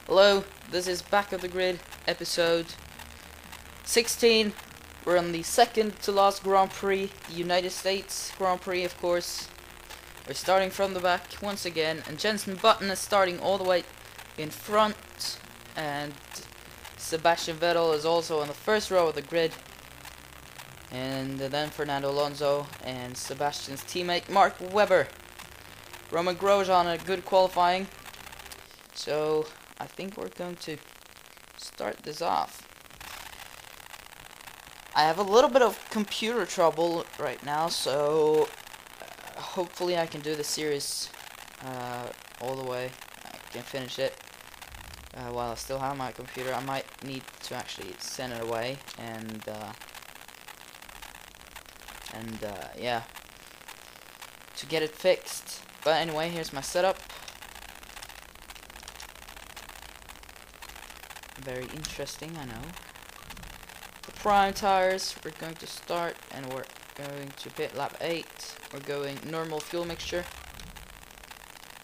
Hello, this is Back of the Grid, episode 16. We're on the second to last Grand Prix, the United States Grand Prix, of course. We're starting from the back once again, and Jenson Button is starting all the way in front, and Sebastian Vettel is also on the first row of the grid. And then Fernando Alonso and Sebastian's teammate Mark Webber. Romain Grosjean a good qualifying. So I think we're going to start this off. I have a little bit of computer trouble right now, so hopefully I can do the series all the way. I can finish it while I still have my computer. I might need to actually send it away and yeah, to get it fixed. But anyway, here's my setup. Very interesting, I know. The prime tires, we're going to start and we're going to pit lap 8. We're going normal fuel mixture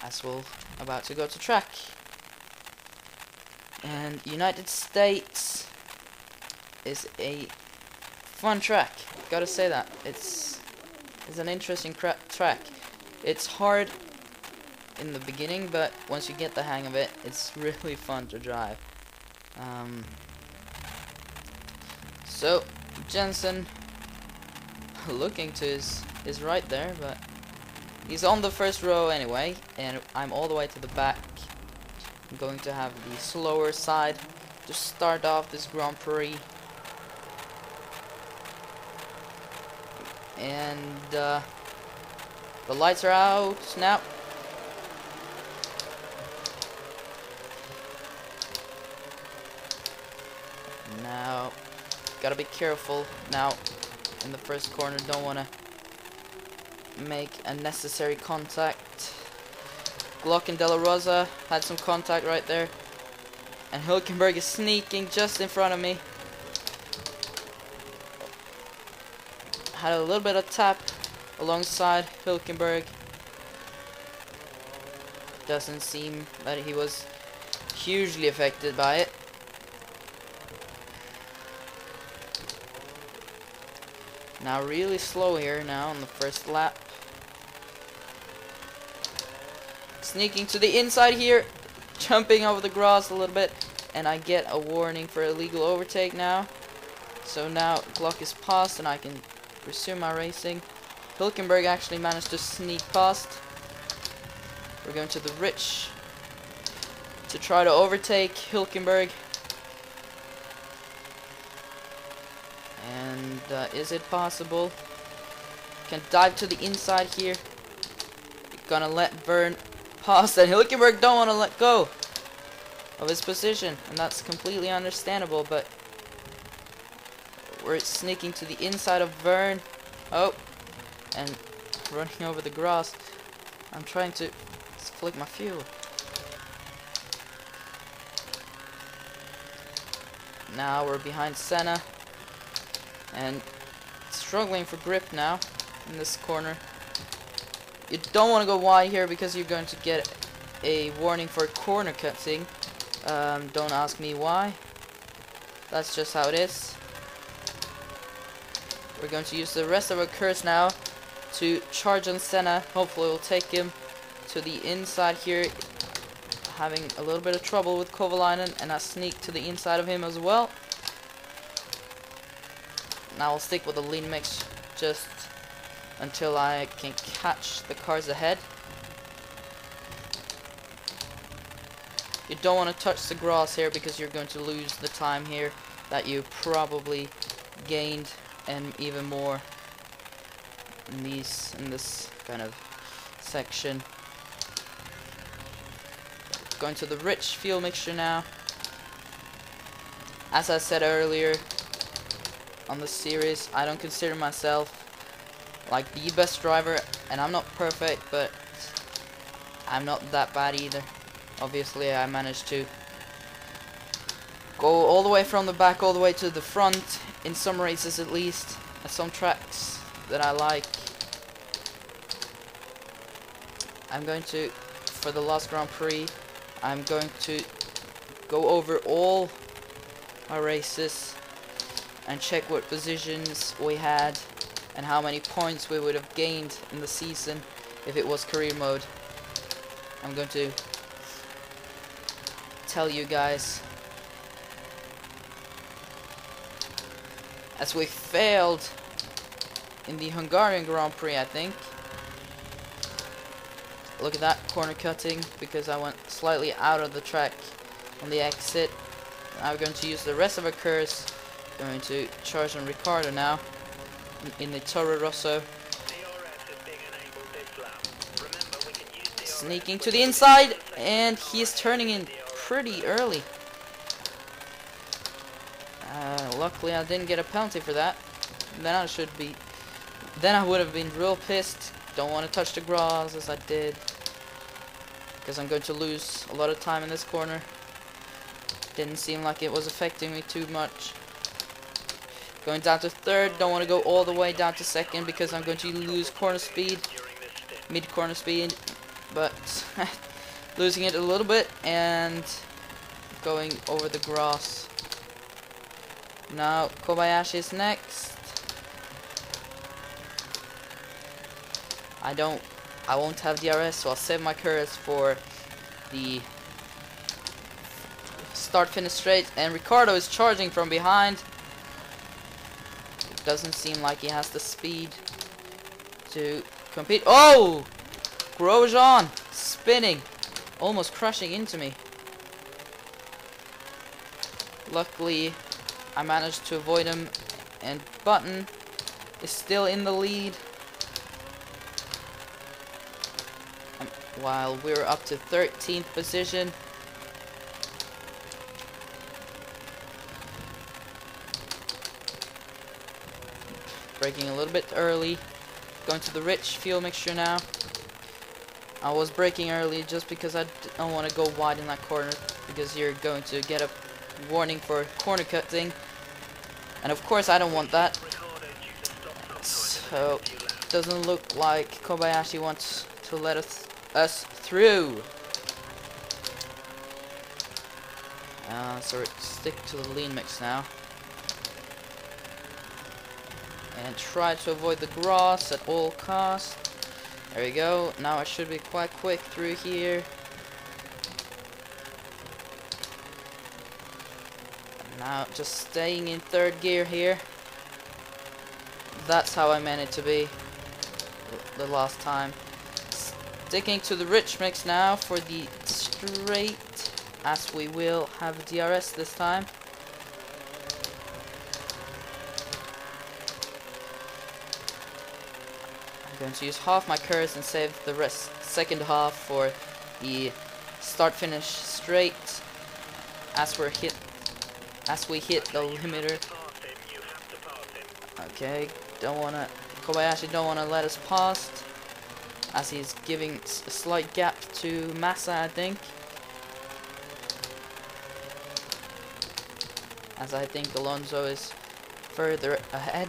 as we're about to go to track. And United States is a fun track, gotta say that. It's an interesting track. It's hard in the beginning, but once you get the hang of it, it's really fun to drive. So Jenson looking to his right there, but he's on the first row anyway, and I'm all the way to the back. I'm going to have the slower side to start off this Grand Prix. And the lights are out now. Now, gotta be careful now in the first corner. Don't want to make unnecessary contact. Glock and De La Rosa had some contact right there. And Hülkenberg is sneaking just in front of me. Had a little bit of tap alongside Hülkenberg. Doesn't seem that he was hugely affected by it. Now really slow here now on the first lap. Sneaking to the inside here. Jumping over the grass a little bit. And I get a warning for illegal overtake now. So now Glock is passed and I can resume my racing. Hülkenberg actually managed to sneak past. We're going to the Rich to try to overtake Hülkenberg. And is it possible? Can dive to the inside here. Gonna let Vern pass, and Hülkenberg don't want to let go of his position, and that's completely understandable, but we're sneaking to the inside of Vern. Oh, and running over the grass. I'm trying to flick my fuel. Now we're behind Senna and struggling for grip now in this corner. You don't want to go wide here because you're going to get a warning for corner cutting. Don't ask me why. That's just how it is. We're going to use the rest of our curse now to charge on Senna. Hopefully we'll take him to the inside here. Having a little bit of trouble with Kovalainen, and I sneak to the inside of him as well. Now I'll stick with the lean mix just until I can catch the cars ahead. You don't want to touch the grass here because you're going to lose the time here that you probably gained, and even more in this kind of section. Going to the Rich fuel mixture now. As I said earlier on the series, I don't consider myself like the best driver, and I'm not perfect, but I'm not that bad either. Obviously I managed to go all the way from the back all the way to the front in some races, at least at some tracks that I like. I'm going to, for the last Grand Prix, I'm going to go over all our races and check what positions we had and how many points we would have gained in the season if it was career mode. I'm going to tell you guys. As we failed in the Hungarian Grand Prix, I think. Look at that corner cutting because I went slightly out of the track on the exit. I'm going to use the rest of our curse. Going to charge on Ricciardo now in the Toro Rosso. Sneaking to the inside, and he's turning in pretty early. Luckily, I didn't get a penalty for that. Then I would have been real pissed. Don't want to touch the grass as I did, because I'm going to lose a lot of time in this corner. Didn't seem like it was affecting me too much. Going down to third. Don't want to go all the way down to second because I'm going to lose corner speed, mid corner speed, but losing it a little bit and going over the grass. Now Kobayashi is next. I won't have DRS, so I'll save my curse for the start finish straight. And Ricciardo is charging from behind. It doesn't seem like he has the speed to compete. Oh! Grosjean spinning, almost crushing into me. Luckily, I managed to avoid him, and Button is still in the lead. While we're up to 13th position. Braking a little bit early. Going to the rich fuel mixture now. I was braking early just because I don't want to go wide in that corner, because you're going to get a warning for corner cutting, and of course I don't want that. So it doesn't look like Kobayashi wants to let us through. So stick to the lean mix now and try to avoid the grass at all costs. There we go. Now I should be quite quick through here. Now just staying in third gear here. That's how I meant it to be the last time. Sticking to the rich mix now for the straight, as we will have DRS this time. I'm going to use half my curse and save the second half for the start finish straight as we hit the limiter. Okay, Kobayashi don't wanna let us past, as he's giving a slight gap to Massa, I think. As I think Alonso is further ahead.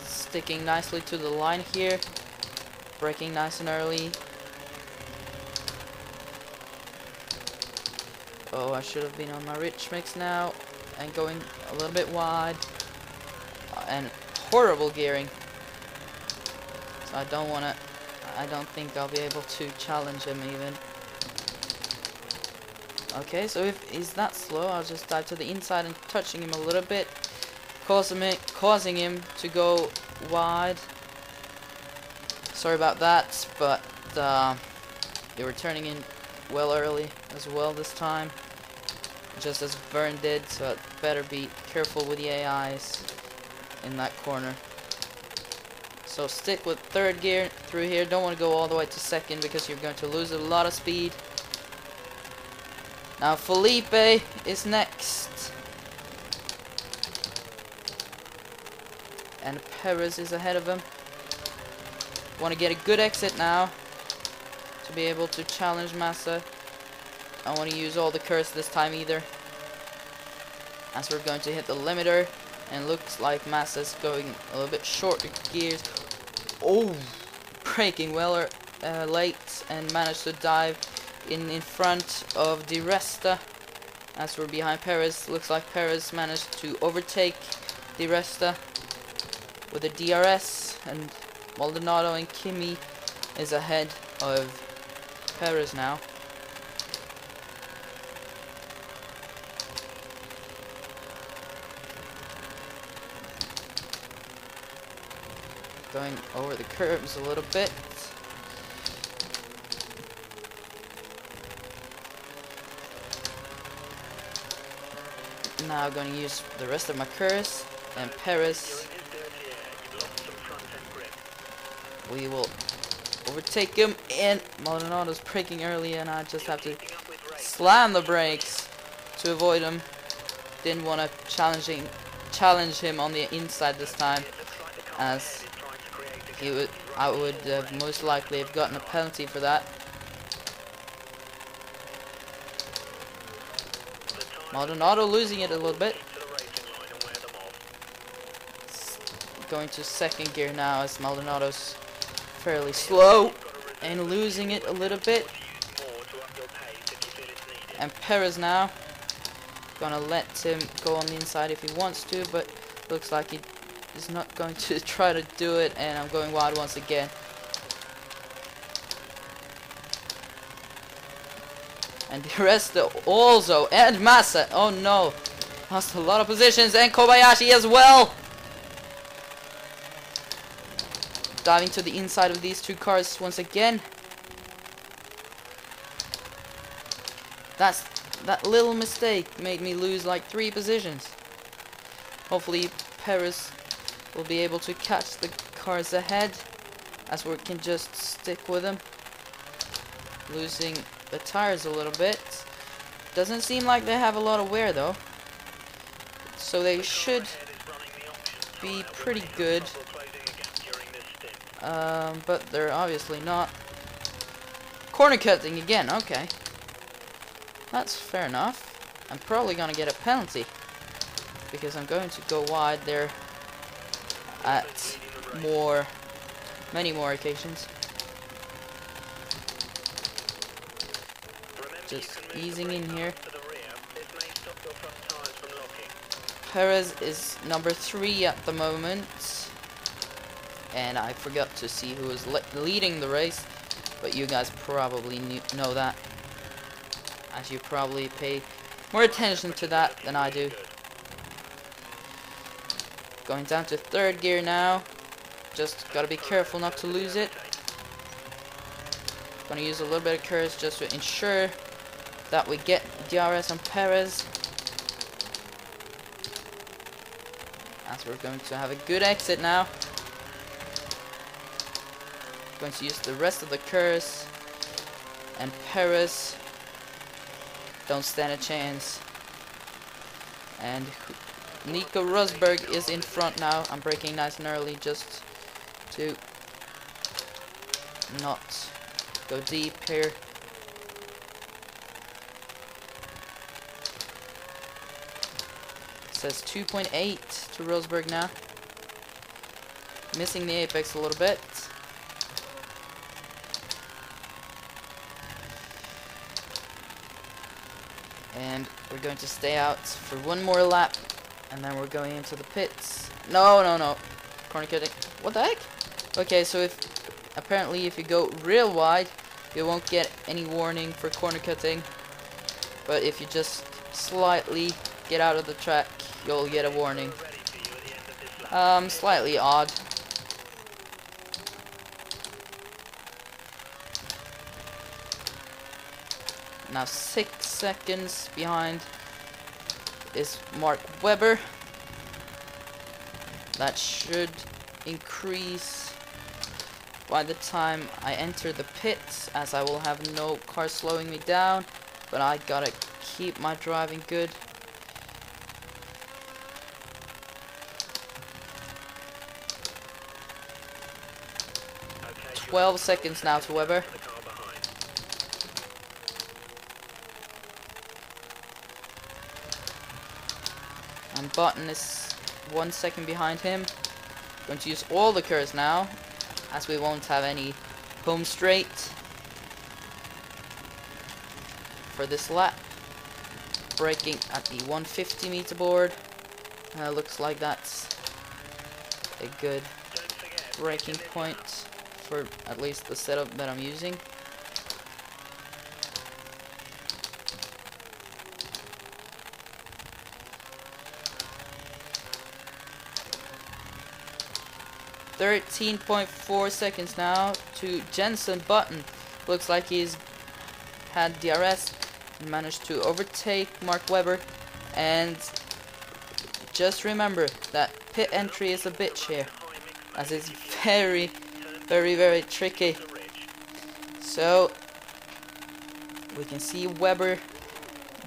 Sticking nicely to the line here. Braking nice and early. Oh, I should have been on my rich mix now. And going a little bit wide. And horrible gearing. So I don't think I'll be able to challenge him even. Okay, so if he's that slow, I'll just dive to the inside and touching him a little bit. Causing him to go wide. Sorry about that, but they were turning in well early as well this time, just as Vern did, so I'd better be careful with the AIs in that corner. So stick with third gear through here. Don't want to go all the way to second because you're going to lose a lot of speed. Now Felipe is next. And Perez is ahead of him. Want to get a good exit now to be able to challenge Massa. I don't want to use all the curse this time either, as we're going to hit the limiter. And looks like Massa's going a little bit short of gears. Oh, braking well late and managed to dive in front of Di Resta. As we're behind Perez, looks like Perez managed to overtake Di Resta with a DRS, and Maldonado and Kimi is ahead of Perez now. Going over the curves a little bit. Now I'm going to use the rest of my curves, and Perez, we will overtake him, and Maldonado's braking early and I just have to slam the brakes to avoid him. Didn't want to challenge him on the inside this time, as I would have most likely have gotten a penalty for that. Maldonado losing it a little bit. Going to second gear now as Maldonado's fairly slow and losing it a little bit. And Perez now gonna let him go on the inside if he wants to, but looks like he is not going to try to do it, and I'm going wide once again. And the rest also, and Massa, oh no, lost a lot of positions, and Kobayashi as well. Diving to the inside of these two cars once again. That little mistake made me lose like 3 positions. Hopefully Perez will be able to catch the cars ahead, as we can just stick with them. Losing the tires a little bit. Doesn't seem like they have a lot of wear though, so they should be pretty good, but they're obviously not. Corner cutting again, okay, that's fair enough. I'm probably gonna get a penalty because I'm going to go wide there at many more occasions. Just easing in here. Perez is number 3 at the moment, and I forgot to see who is leading the race, but you guys probably know that, as you probably pay more attention to that than I do. Going down to 3rd gear now. Just gotta be careful not to lose it. Gonna use a little bit of curves just to ensure that we get DRS on Perez, as we're going to have a good exit now. Going to use the rest of the curves, and Perez don't stand a chance. And Nico Rosberg is in front now. I'm braking nice and early just to not go deep here. Says 2.8 to Rosberg now. Missing the apex a little bit. And we're going to stay out for one more lap, and then we're going into the pits. No. Corner cutting. What the heck? Okay, so apparently if you go real wide, you won't get any warning for corner cutting. But if you just slightly get out of the track, you'll get a warning. Slightly odd. Now 6 seconds behind is Mark Webber. That should increase by the time I enter the pits, as I will have no car slowing me down, but I gotta keep my driving good. 12 seconds now to Webber. And Button is 1 second behind him. Going to use all the curves now, as we won't have any home straight for this lap. Braking at the 150 meter board. Looks like that's a good braking point for at least the setup that I'm using. .4 seconds now to Jenson Button. Looks like he's had DRS and managed to overtake Mark Webber. And just remember that pit entry is a bitch here, as it's very, very tricky. So we can see Webber,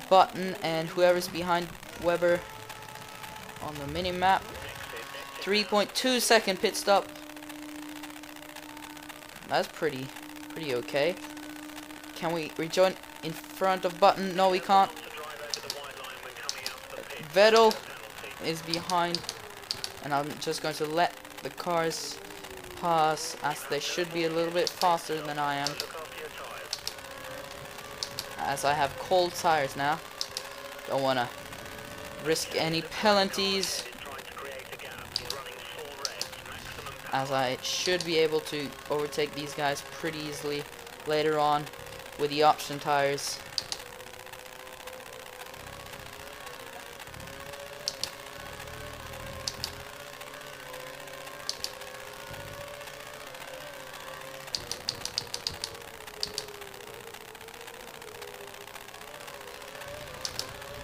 Button, and whoever's behind Webber on the mini map. 3.2 second pit stop. That's pretty okay. Can we rejoin in front of Button? No, we can't. Vettel is behind, and I'm just going to let the cars pass, as they should be a little bit faster than I am, as I have cold tires now. Don't want to risk any penalties, as I should be able to overtake these guys pretty easily later on with the option tires.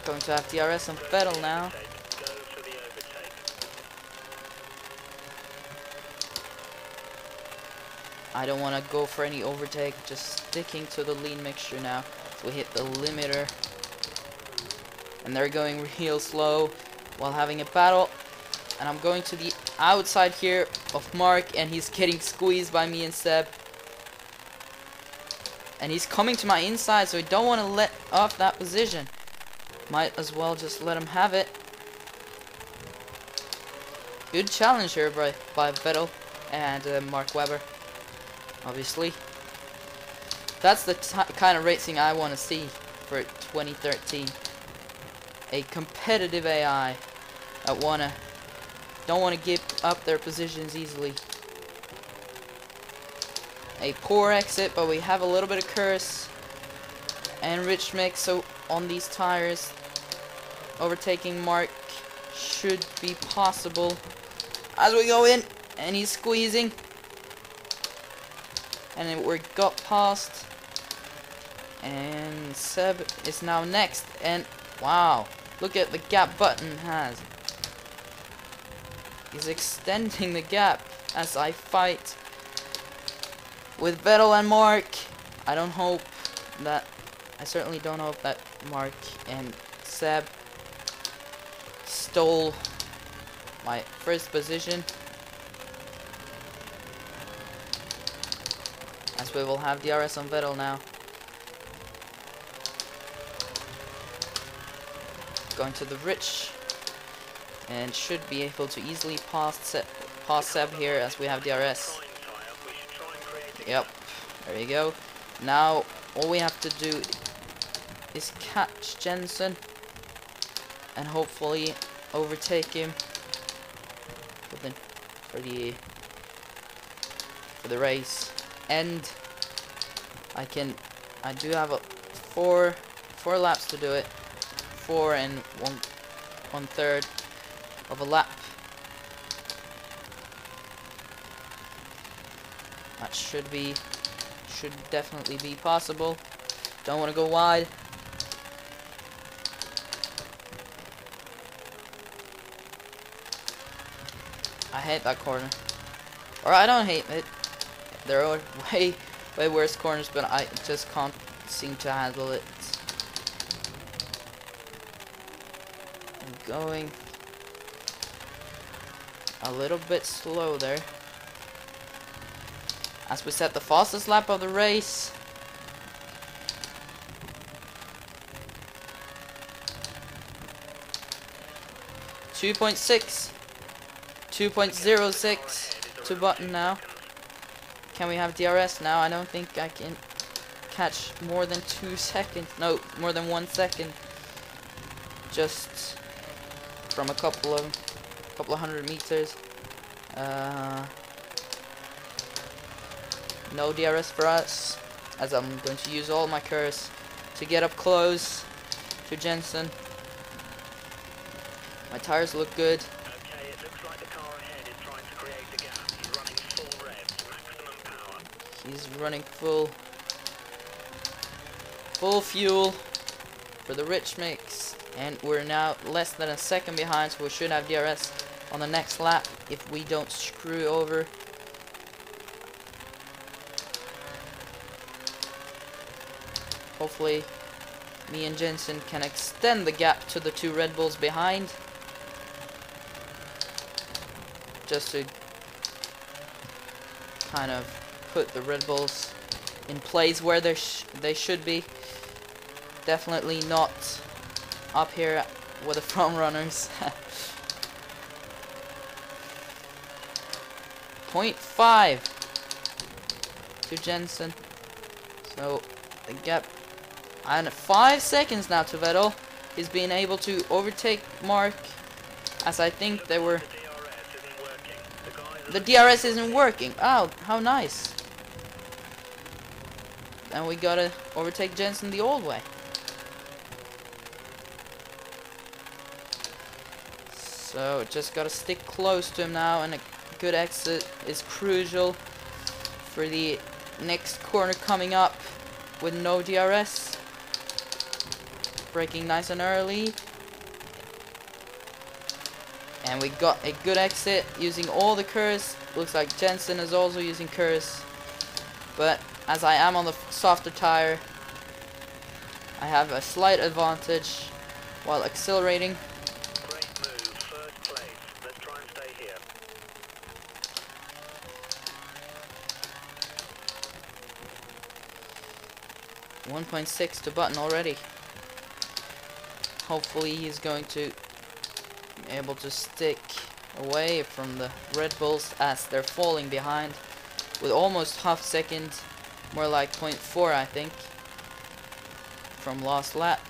Going to have DRS on Vettel now. I don't want to go for any overtake, just sticking to the lean mixture now. So we hit the limiter, and they're going real slow while having a battle. And I'm going to the outside here of Mark, and he's getting squeezed by me and Seb. And he's coming to my inside, so I don't want to let off that position. Might as well just let him have it. Good challenge here by Vettel and Mark Webber. Obviously, that's the kind of racing I want to see for 2013. A competitive AI that don't want to give up their positions easily. A poor exit, but we have a little bit of curse and rich mix, so on these tires, overtaking Mark should be possible. As we go in, and he's squeezing. And then we got past, and Seb is now next, and wow, look at the gap Button has. He's extending the gap as I fight with Vettel and Mark. I certainly don't hope that Mark and Seb stole my first position, as we will have DRS on Vettel now. Going to the rich, and should be able to easily pass Seb here, as we have DRS. Yep, there you go. Now all we have to do is catch Jenson and hopefully overtake him for the race. And I do have four laps to do it. 4 and 1/3 of a lap. That should definitely be possible. Don't want to go wide. I hate that corner. Or I don't hate it. There are way worse corners, but I just can't seem to handle it. I'm going a little bit slow there, as we set the fastest lap of the race. .2.6 2.06 to button now. Can we have DRS now? I don't think I can catch more than 2 seconds. No, more than 1 second. Just from a couple of hundred meters. No DRS for us, as I'm going to use all my curse to get up close to Jensen. My tires look good. Okay, it looks like the car ahead is trying to create a gap. He's running full revs, maximum power. He's running full fuel for the rich mix, and we're now less than a second behind, so we should have DRS on the next lap if we don't screw over. Hopefully me and Jensen can extend the gap to the 2 Red Bulls behind, just to kind of put the Red Bulls in place where they should be. Definitely not up here with the front runners. 0.5 to Jensen. So the gap, and 5 seconds now to Vettel. He's been able to overtake Mark, as I think they were. The DRS isn't working. Oh, how nice. And we gotta overtake Jensen the old way. So just gotta stick close to him now, and a good exit is crucial for the next corner coming up with no DRS. Braking nice and early. And we got a good exit using all the curse. Looks like Jensen is also using curse. But as I am on the softer tire, I have a slight advantage while accelerating. Great move, first place. Let's try and stay here. 1.6 to button already. Hopefully he's going to be able to stick away from the Red Bulls as they're falling behind with almost half second, more like 0.4 I think, from last lap.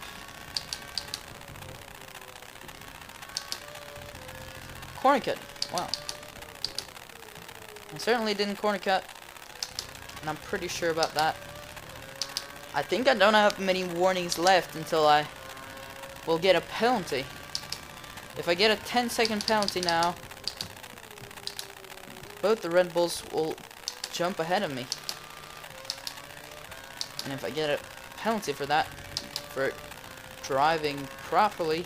Corner cut, wow. I certainly didn't corner cut, and I'm pretty sure about that. I think I don't have many warnings left until I will get a penalty. If I get a 10-second penalty now, both the Red Bulls will jump ahead of me. And if I get a penalty for that, for driving properly,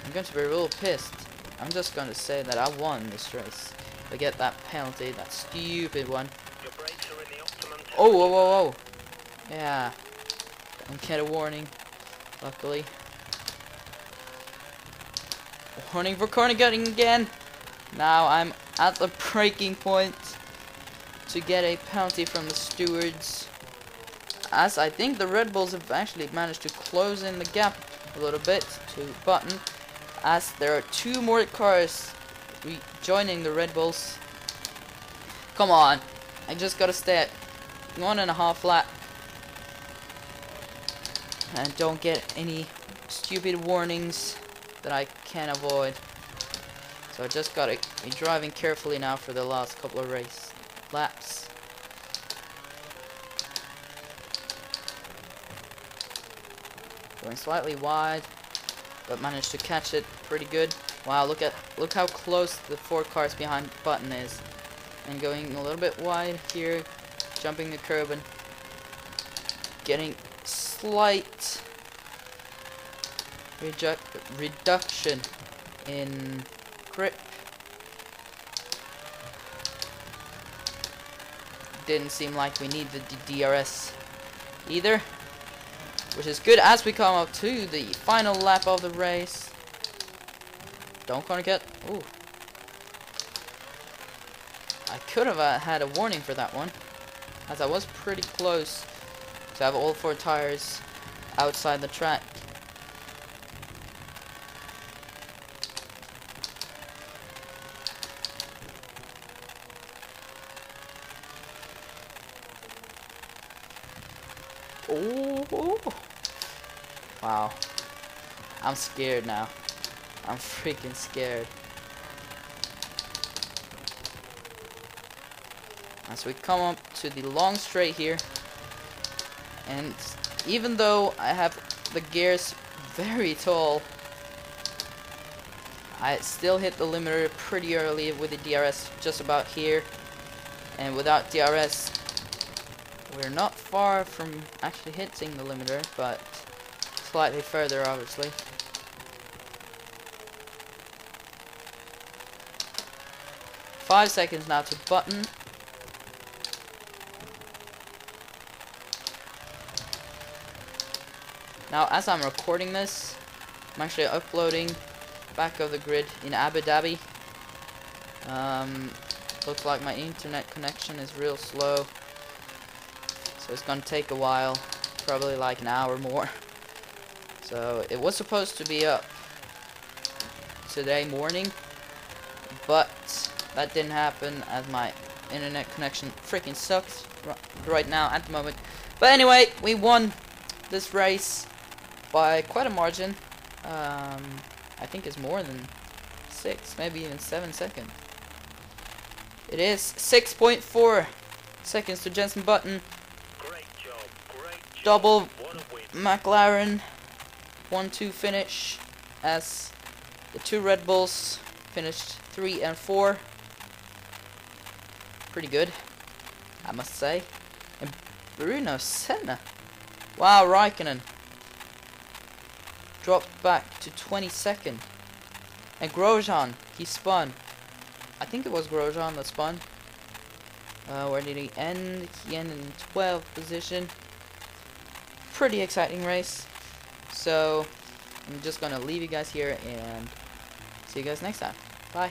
I'm going to be real pissed. I'm just going to say that I won this race. If I get that penalty, that stupid one. Your brakes are in the optimum temperature. Oh, whoa, whoa, whoa. Yeah. Don't get a warning, luckily. Warning for corner cutting again. Now I'm at the braking point to get a penalty from the stewards, as I think the Red Bulls have actually managed to close in the gap a little bit to Button, as there are 2 more cars joining the Red Bulls. Come on, I just gotta stay at 1.5 lap and don't get any stupid warnings that I can avoid. So I just gotta be driving carefully now for the last couple of race laps. Going slightly wide, but managed to catch it pretty good. Wow, look how close the 4 cars behind Button is. And going a little bit wide here, jumping the curb and getting slight reduction in grip. Didn't seem like we need the DRS either, which is good as we come up to the final lap of the race. Don't corner cut. Ooh. I could have had a warning for that one, as I was pretty close to have all 4 tires outside the track. Oh. Wow. I'm scared now. I'm freaking scared. As we come up to the long straight here, and even though I have the gears very tall, I still hit the limiter pretty early with the DRS just about here, and without DRS we're not far from actually hitting the limiter, but slightly further obviously. Five seconds now to button. Now, as I'm recording this, I'm actually uploading Back of the Grid in Abu Dhabi. Looks like my internet connection is real slow, so it's gonna take a while, probably like an hour more. So it was supposed to be up today morning, but that didn't happen as my internet connection freaking sucks right now at the moment. But anyway, we won this race by quite a margin. I think it's more than 6, maybe even 7 seconds. It is 6.4 seconds to Jenson Button. Great job, great job. Double What a win. McLaren 1-2 finish, as the 2 Red Bulls finished 3 and 4. Pretty good, I must say. And Bruno Senna. Wow, Raikkonen dropped back to 22nd. And Grosjean, he spun. I think it was Grosjean that spun. Where did he end? He ended in 12th position. Pretty exciting race. So I'm just gonna leave you guys here and see you guys next time. Bye.